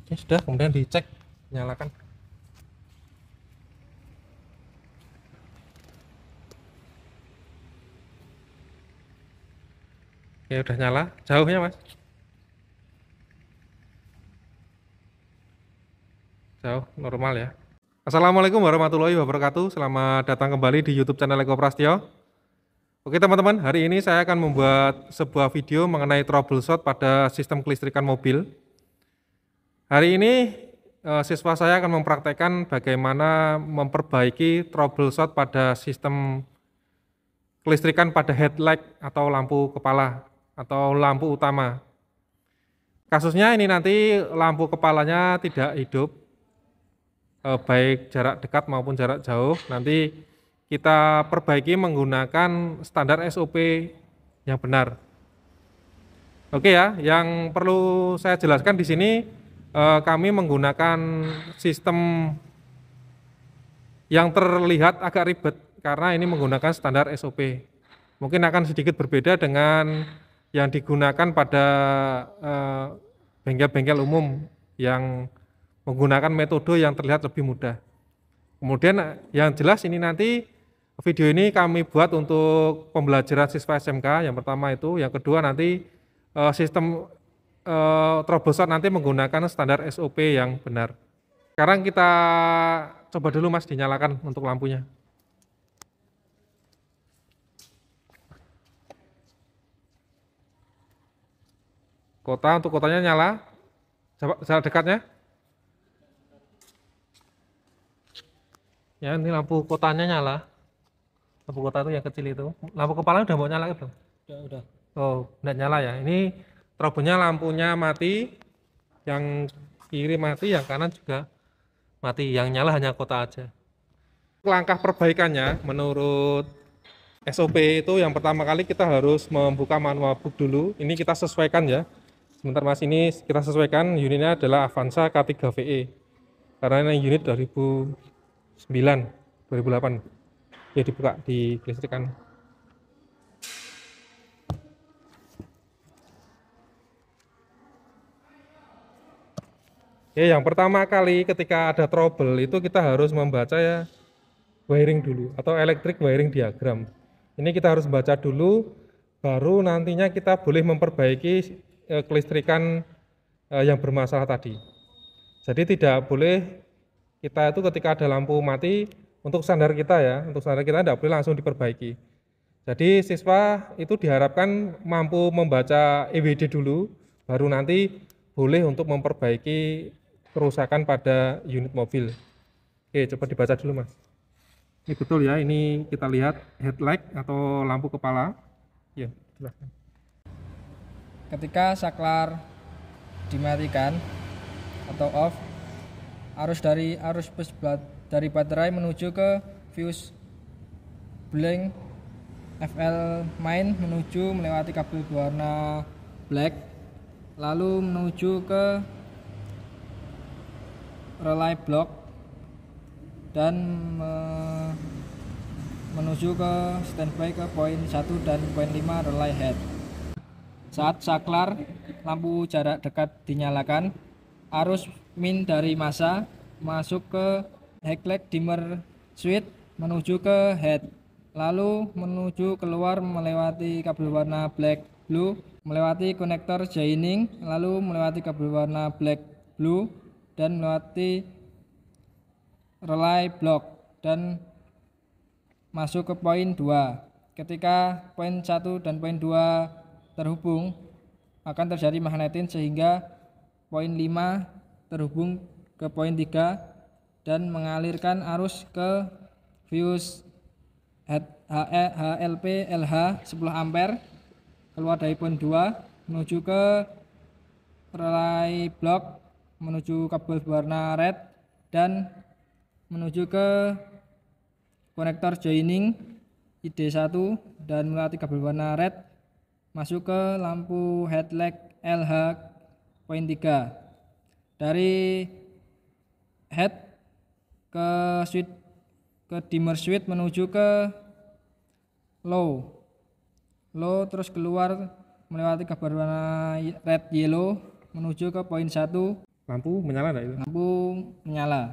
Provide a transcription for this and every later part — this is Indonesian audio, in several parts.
Oke, sudah, kemudian dicek, nyalakan. Oke, udah nyala. Jauhnya, Mas? Jauh, normal ya. Assalamualaikum warahmatullahi wabarakatuh. Selamat datang kembali di YouTube channel Eko Prastyo. Oke teman-teman, hari ini saya akan membuat sebuah video mengenai troubleshoot pada sistem kelistrikan mobil. Hari ini siswa saya akan mempraktekkan bagaimana memperbaiki troubleshoot pada sistem kelistrikan pada headlight atau lampu kepala atau lampu utama. Kasusnya ini nanti lampu kepalanya tidak hidup, baik jarak dekat maupun jarak jauh. Nanti kita perbaiki menggunakan standar SOP yang benar. Oke ya, yang perlu saya jelaskan di sini kami menggunakan sistem yang terlihat agak ribet karena ini menggunakan standar SOP. Mungkin akan sedikit berbeda dengan yang digunakan pada bengkel-bengkel umum yang menggunakan metode yang terlihat lebih mudah. Kemudian yang jelas ini nanti video ini kami buat untuk pembelajaran siswa SMK yang pertama itu, yang kedua nanti sistem troubleshoot nanti menggunakan standar SOP yang benar. Sekarang kita coba dulu Mas dinyalakan untuk lampunya. Untuk kotanya nyala. Jarak dekatnya. Ya, ini lampu kotanya nyala. Lampu kota itu yang kecil itu. Lampu kepala udah mau nyala gitu? Udah. Oh, enggak nyala ya. Ini trouble-nya lampunya mati. Yang kiri mati, yang kanan juga mati. Yang nyala hanya kota aja. Langkah perbaikannya menurut SOP itu yang pertama kali kita harus membuka manual book dulu. Ini kita sesuaikan ya. Sebentar Mas, ini kita sesuaikan unitnya adalah Avanza K3VE. Karena ini unit 2009, 2008. Ya dibuka, dikelistrikan. Ya, yang pertama kali ketika ada trouble itu kita harus membaca ya wiring dulu atau electric wiring diagram. Ini kita harus baca dulu, baru nantinya kita boleh memperbaiki kelistrikan yang bermasalah tadi. Jadi tidak boleh kita itu ketika ada lampu mati, untuk standar kita ya, untuk standar kita tidak boleh langsung diperbaiki. Jadi siswa itu diharapkan mampu membaca EWD dulu, baru nanti boleh untuk memperbaiki kerusakan pada unit mobil. Oke, coba dibaca dulu Mas. Ini betul ya, ini kita lihat headlight atau lampu kepala. Ya, silahkan. Ketika saklar dimatikan atau off, arus bus dari baterai menuju ke fuse blank FL main menuju melewati kabel berwarna black, lalu menuju ke relay block dan menuju ke standby ke poin 1 dan poin 5 relay head. Saat saklar lampu jarak dekat dinyalakan, arus min dari massa masuk ke headlight dimmer switch menuju ke head, lalu menuju keluar melewati kabel warna black blue, melewati konektor joining, lalu melewati kabel warna black blue dan melewati relay block dan masuk ke poin 2. Ketika poin 1 dan poin 2 terhubung, akan terjadi magnetin sehingga poin 5 terhubung ke poin 3 dan mengalirkan arus ke fuse HLP LH 10 ampere keluar dari poin 2 menuju ke relay block, menuju kabel berwarna red dan menuju ke konektor joining ID1 dan melewati kabel warna red masuk ke lampu headlight LH poin 3. Dari head ke switch ke dimmer switch menuju ke low terus keluar melewati kabel warna red yellow menuju ke poin 1 Lampu menyala enggak itu? Lampu menyala.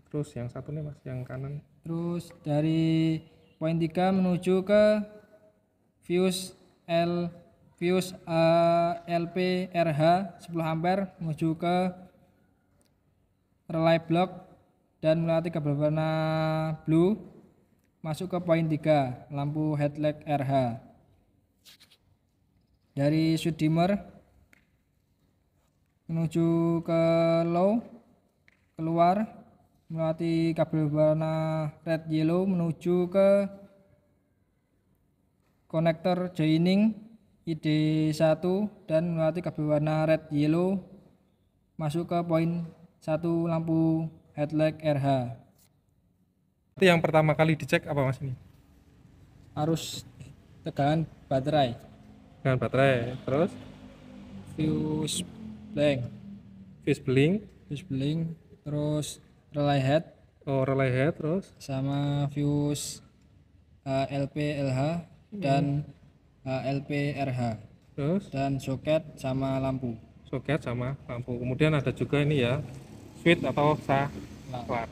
Terus yang satu nih Mas, yang kanan. Terus dari poin 3 menuju ke fuse LPRH 10 ampere menuju ke relay block dan melewati kabel warna blue masuk ke poin 3 lampu headlight RH. Dari switch dimmer menuju ke low, keluar melewati kabel warna red yellow menuju ke konektor joining ID1 dan melewati kabel warna red yellow masuk ke poin 1 lampu headlight RH. Itu yang pertama kali dicek apa Mas ini? Arus tegangan baterai, Dengan baterai. Terus fuse blank, fuse bling, terus relay head relay head, terus sama fuse LPLH dan LPRH terus dan soket sama lampu. soket sama lampu. Kemudian ada juga ini ya, switch atau saklar.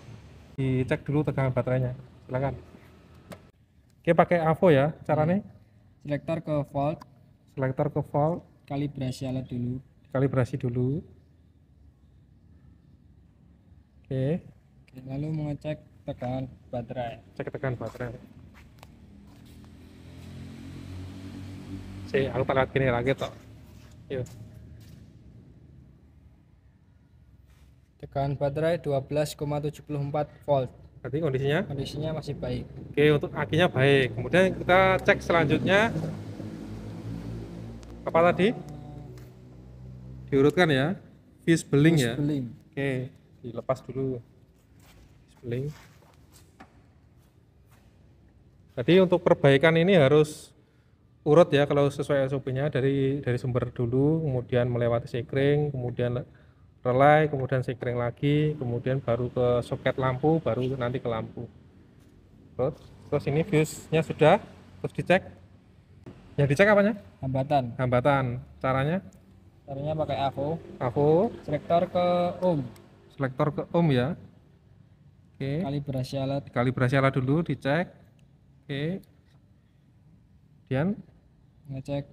Dicek dulu tegangan baterainya. Silakan. Oke, pakai AVO ya caranya. Selektor ke volt, Selektor ke volt, kalibrasi alat dulu. kalibrasi dulu. Oke, Oke, lalu mengecek tegangan baterai. cek tegangan baterai. Aku tak lihat gini lagi toh. Yuk. Tegangan baterai 12,74 volt. Berarti kondisinya Kondisinya masih baik. oke, untuk akinya baik. Kemudian kita cek selanjutnya apa tadi? Diurutkan ya. Fuse beling ya. Beling. Oke, dilepas dulu. Fuse beling. Jadi untuk perbaikan ini harus urut ya kalau sesuai SOP-nya dari sumber dulu, kemudian melewati sekring, kemudian relay, kemudian sekring lagi, kemudian baru ke soket lampu, baru nanti ke lampu. Terus ini fuse-nya sudah, terus dicek. Yang dicek apanya? Hambatan. Hambatan. Caranya? Caranya pakai AVO. AVO, Selektor ke ohm. selektor ke ohm ya. Oke. Kalibrasi alat. Kalibrasi alat dulu, dicek. Oke. Kemudian Ngecek.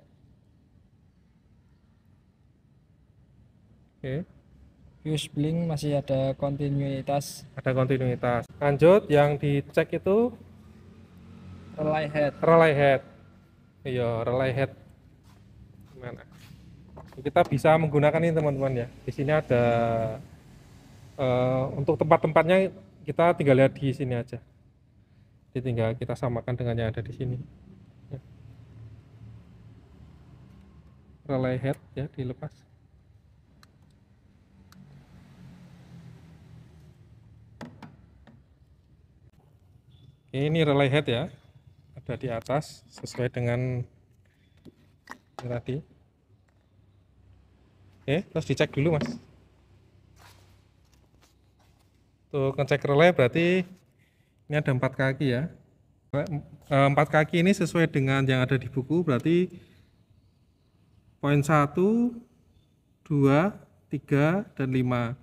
oke, Fuse bling masih ada kontinuitas. ada kontinuitas. Lanjut, yang dicek itu Relay head. relay head. Iya, relay head. Gimana? Kita bisa menggunakan ini teman-teman ya. Di sini ada untuk tempat-tempatnya kita tinggal lihat di sini aja. Jadi tinggal kita samakan dengan yang ada di sini. Ya. Relay head ya dilepas. Ini relay head ya, ada di atas sesuai dengan ini tadi. Oke, terus dicek dulu Mas. Untuk ngecek relay berarti ini ada 4 kaki ya. 4 kaki ini sesuai dengan yang ada di buku, berarti poin 1, 2, 3, dan 5.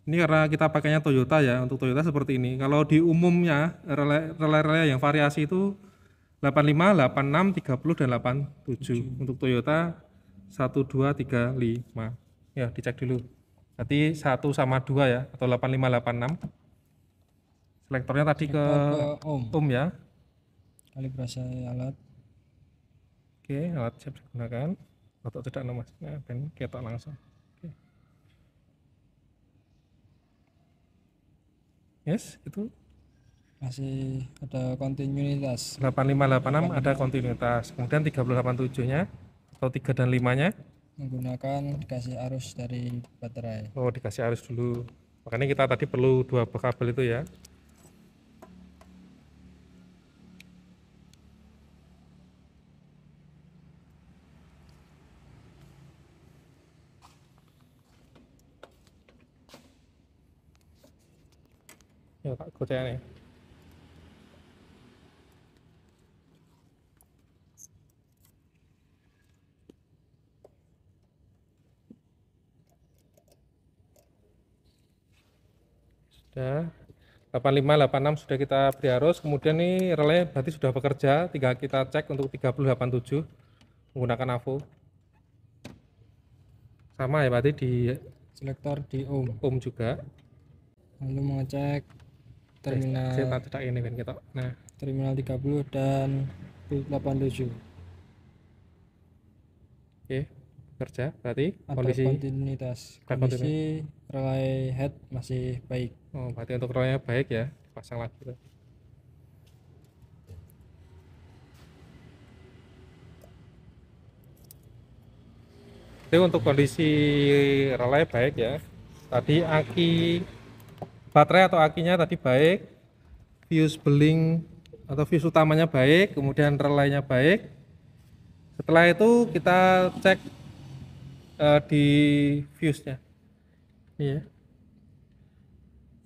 Ini karena kita pakainya Toyota ya, untuk Toyota seperti ini. Kalau di umumnya relay yang variasi itu 85, 86, 30, dan 87. Untuk Toyota 1, 2, 3, 5. Ya, dicek dulu. Berarti 1 sama 2 ya, atau 85, 86. Selektornya tadi ke ohm ya. Kalibrasi alat. Oke, alat siap digunakan. Atau tidak Mas, nah, dan ketok langsung. Oke. Yes, itu Masih ada kontinuitas. 85, 86 ada kontinuitas. Kemudian 387-nya atau 3 dan 5-nya Menggunakan dikasih arus dari baterai. oh dikasih arus dulu. Makanya kita tadi perlu 2 kabel itu ya. Ya, tak gocek nih. Sudah 85 86 sudah kita beri arus, kemudian ini relay berarti sudah bekerja, tinggal kita cek untuk 3087 menggunakan AVO. Sama ya berarti di selektor di ohm, ohm juga. lalu mengecek terminal Saya tak ini kan kita. Nah, terminal 30 dan 87. oke, kerja berarti Ada kondisi kontinuitas, kondisi relay head masih baik. oh, berarti untuk relaynya baik ya, dipasang lagi tuh. Jadi untuk kondisi relay baik ya. Tadi aki baterai atau akinya tadi baik, fuse beling atau fuse utamanya baik, kemudian relaynya baik. Setelah itu kita cek di fuse-nya. Ini ya.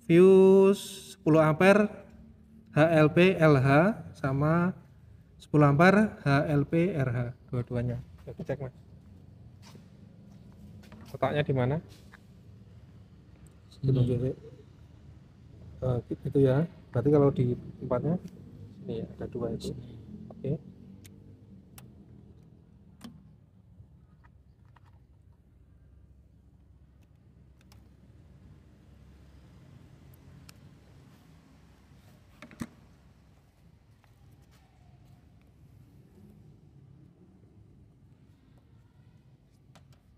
Fuse 10 ampere HLP LH sama 10 ampere HLP RH, dua-duanya. Kita cek Mas. Letaknya di mana? Itu ya. Berarti kalau di tempatnya ini ya, ada dua itu. Oke.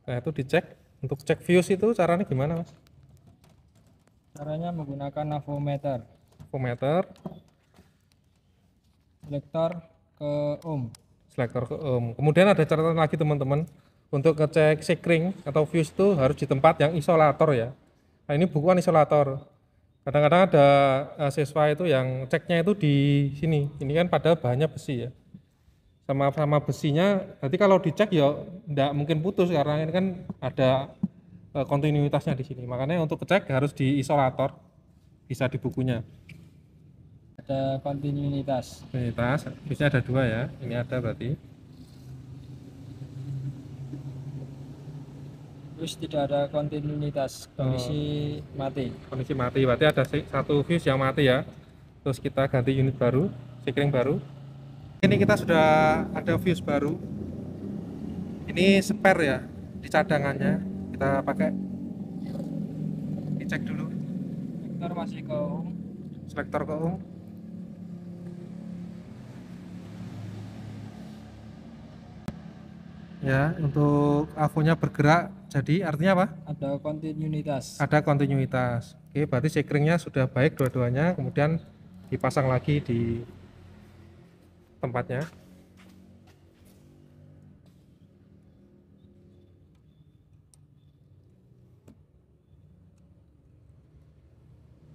Nah, itu dicek. Untuk cek fuse itu caranya gimana, Mas? Caranya menggunakan avometer, Avometer, selektor ke ohm. selektor ke ohm. Kemudian ada catatan lagi teman-teman, untuk ngecek sekring atau fuse itu harus di tempat yang isolator ya. Nah, ini bukan isolator. Kadang-kadang ada siswa itu yang ceknya itu di sini. Ini kan pada bahannya besi ya. Sama besinya, nanti kalau dicek ya enggak mungkin putus karena ini kan ada kontinuitasnya di sini. Makanya untuk cek harus di isolator, bisa di bukunya. Ada kontinuitas. Kontinuitas, biasanya ada dua ya. Ini ada berarti. Terus tidak ada kontinuitas, kondisi mati. Kondisi mati, berarti ada satu fuse yang mati ya. Terus kita ganti unit baru, sekring baru. Ini kita sudah ada fuse baru. Ini spare ya, di cadangannya kita pakai. Dicek dulu. Selektor masih ke ohm. Selektor ke ohm. Ya, untuk avonya bergerak, jadi artinya apa? Ada kontinuitas. Ada kontinuitas. Oke, berarti sekringnya sudah baik dua-duanya, kemudian dipasang lagi di tempatnya.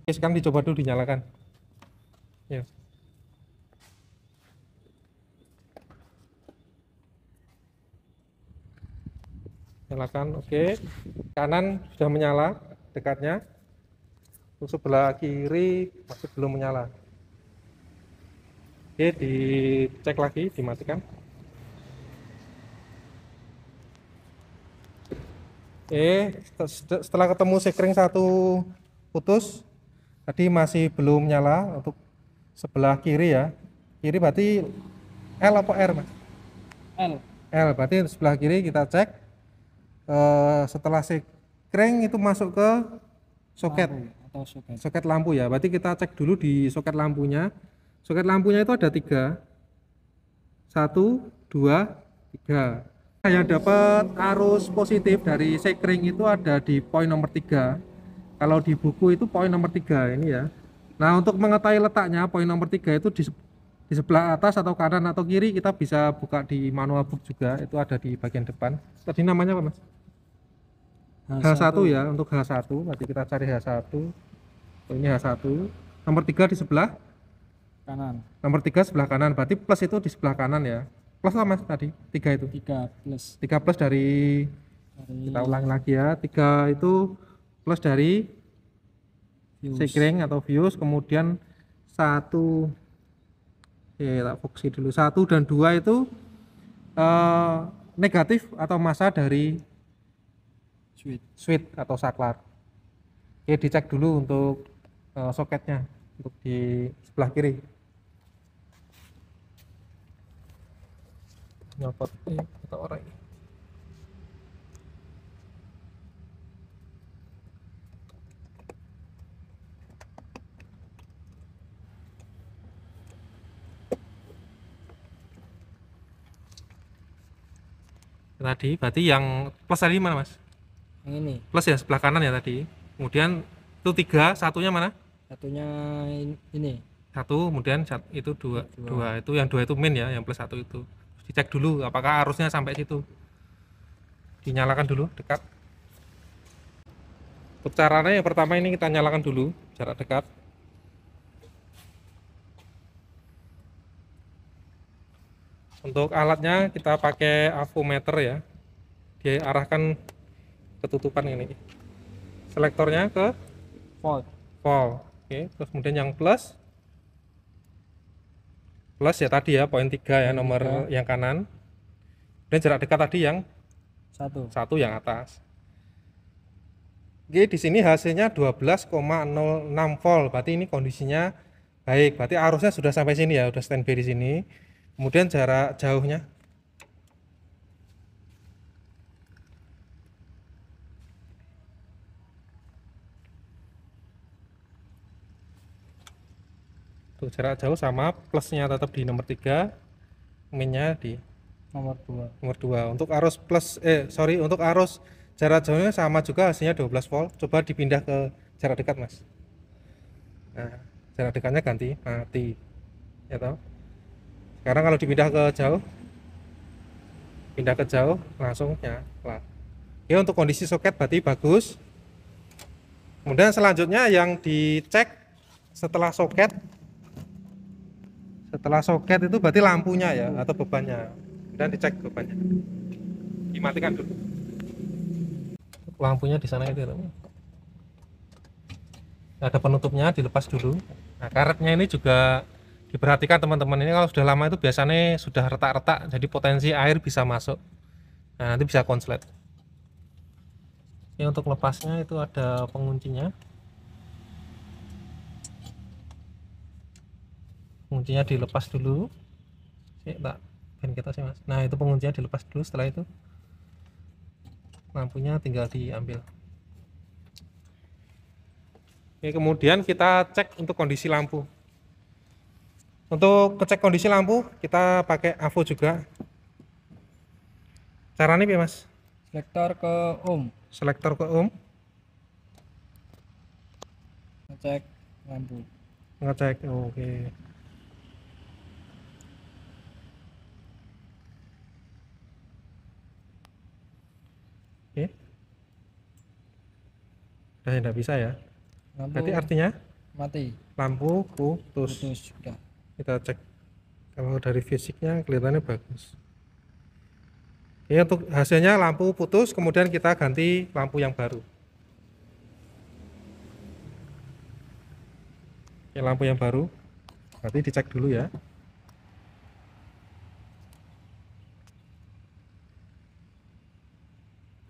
Oke, sekarang dicoba dulu dinyalakan. Ya. Nyalakan, oke. Kanan sudah menyala dekatnya. Untuk sebelah kiri masih belum menyala. Oke, dicek lagi, dimatikan. Oke, setelah ketemu sekring satu putus, tadi masih belum nyala untuk sebelah kiri ya. Kiri berarti L atau R, Mas? L. L, berarti sebelah kiri kita cek. Setelah sekring itu masuk ke soket. Atau soket. Soket lampu ya, berarti kita cek dulu di soket lampunya. Soket lampunya itu ada 3, 1, 2, 3. Yang dapat arus positif dari sekring itu ada di poin nomor 3. Kalau di buku itu poin nomor 3 ini ya. Nah, untuk mengetahui letaknya poin nomor 3 itu di sebelah atas atau kanan atau kiri, kita bisa buka di manual book juga, itu ada di bagian depan. Tadi namanya apa, Mas? H1 ya, untuk H1 berarti kita cari H1. Oh, ini H1. Nomor 3 di sebelah Kanan. nomor 3 sebelah kanan, berarti plus itu di sebelah kanan ya. Plus lah Mas tadi, 3 itu. 3 plus. 3 plus dari kita ulangi lagi ya. 3 itu plus dari sekring atau fuse, kemudian 1 tak fokusi dulu. 1 dan 2 itu negatif atau massa dari switch atau saklar. Oke, dicek dulu untuk soketnya untuk di sebelah kiri. Nyopot atau orang ini. Tadi berarti yang plus tadi mana mas? Yang ini Plus ya sebelah kanan ya tadi. Kemudian itu 3, satunya mana? satunya ini 1, kemudian itu 2, Dua. 2 itu yang 2 itu min ya, yang plus 1 itu. Dicek dulu apakah arusnya sampai situ. Dinyalakan dulu dekat. Untuk caranya yang pertama ini kita nyalakan dulu jarak dekat. Untuk alatnya kita pakai avometer ya. Diarahkan ketutupan ini. Selektornya ke volt. volt. Oke, terus kemudian yang plus ya tadi ya poin 3 ya, nomor yang kanan. Dan jarak dekat tadi yang 1 yang atas. Oke, di sini hasilnya 12,06 volt. Berarti ini kondisinya baik. Berarti arusnya sudah sampai sini ya, udah standby di sini. Kemudian jarak jauhnya tuh, jarak jauh sama, plusnya tetap di nomor 3, minnya di Nomor 2. nomor 2. Untuk arus untuk arus jarak jauhnya sama juga, hasilnya 12 volt. Coba dipindah ke jarak dekat mas. Nah, jarak dekatnya ganti mati ya toh. Sekarang kalau dipindah ke jauh, langsung nyala. Oke, untuk kondisi soket berarti bagus. Kemudian selanjutnya yang dicek setelah soket itu berarti lampunya ya, atau bebannya. Dan dicek bebannya, dimatikan dulu. Lampunya di sana itu ada penutupnya, dilepas dulu. Nah, karetnya ini juga diperhatikan teman-teman, ini kalau sudah lama itu biasanya sudah retak-retak, jadi potensi air bisa masuk. Nah, nanti bisa konslet. Ini untuk lepasnya itu ada penguncinya. Penguncinya dilepas dulu. Kita sih mas. Nah, itu penguncinya dilepas dulu. Setelah itu lampunya tinggal diambil. Oke, kemudian kita cek untuk kondisi lampu. Untuk ngecek kondisi lampu kita pakai avo juga. Caranya nih mas? Selektor ke ohm. Selektor ke ohm. Ngecek lampu. Ngecek, oke. Oke. Udah tidak bisa ya. Lampu Berarti artinya mati. lampu putus. Sudah. Kita cek. Kalau dari fisiknya kelihatannya bagus. Ya, untuk hasilnya lampu putus, kemudian kita ganti lampu yang baru. Oke, lampu yang baru berarti dicek dulu ya.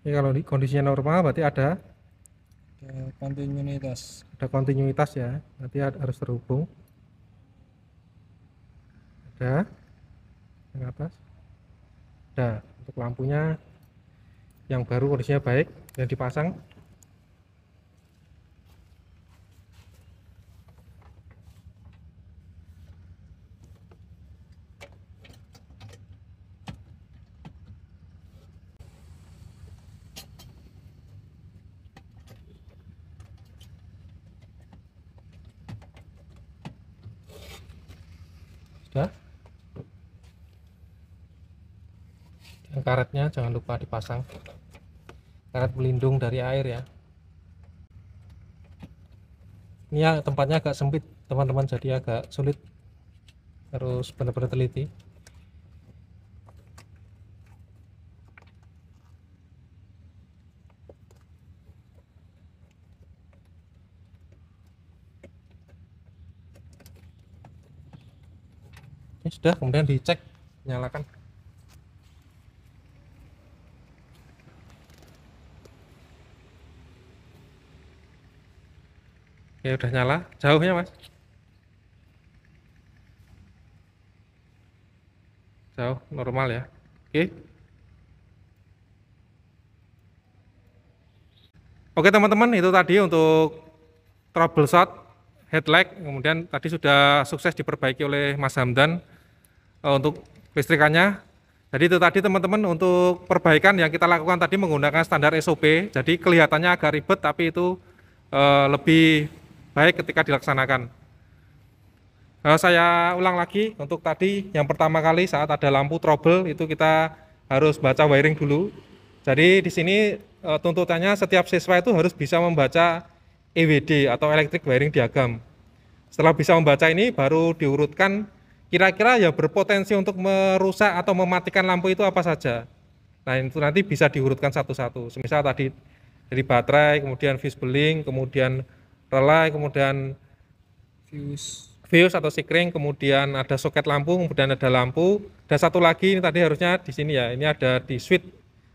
Ini kalau di kondisinya normal berarti ada kontinuitas ya, nanti harus terhubung. Ada yang atas. Ada. Untuk lampunya yang baru kondisinya baik, yang dipasang. Sudah. Dan karetnya jangan lupa dipasang, karet pelindung dari air ya. Ini ya tempatnya agak sempit teman-teman, jadi agak sulit, harus benar-benar teliti. Ini sudah, kemudian dicek, nyalakan. Oke, Oke, udah nyala. Jauhnya, Mas. Jauh, normal ya. Oke. Oke, teman-teman, itu tadi untuk troubleshoot headlight. Kemudian tadi sudah sukses diperbaiki oleh Mas Hamdan untuk listrikannya. Jadi itu tadi teman-teman untuk perbaikan yang kita lakukan tadi menggunakan standar SOP. Jadi kelihatannya agak ribet tapi itu lebih baik ketika dilaksanakan. Saya ulang lagi untuk tadi yang pertama kali saat ada lampu trouble itu kita harus baca wiring dulu. Jadi di sini tuntutannya setiap siswa itu harus bisa membaca EWD atau Electric Wiring Diagram. Setelah bisa membaca ini baru diurutkan kira-kira ya berpotensi untuk merusak atau mematikan lampu itu apa saja. Nah itu nanti bisa diurutkan satu-satu. Semisal tadi dari baterai, kemudian fuse beling, kemudian relay, kemudian fuse atau sikring, kemudian ada soket lampu, kemudian ada lampu, dan satu lagi ini tadi harusnya di sini ya, ini ada di switch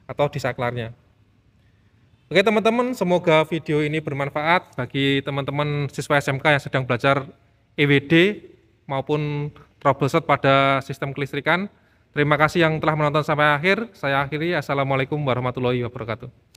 atau di saklarnya. Oke teman-teman, semoga video ini bermanfaat bagi teman-teman siswa SMK yang sedang belajar EWD maupun troubleshoot pada sistem kelistrikan. Terima kasih yang telah menonton sampai akhir. Saya akhiri. Assalamualaikum warahmatullahi wabarakatuh.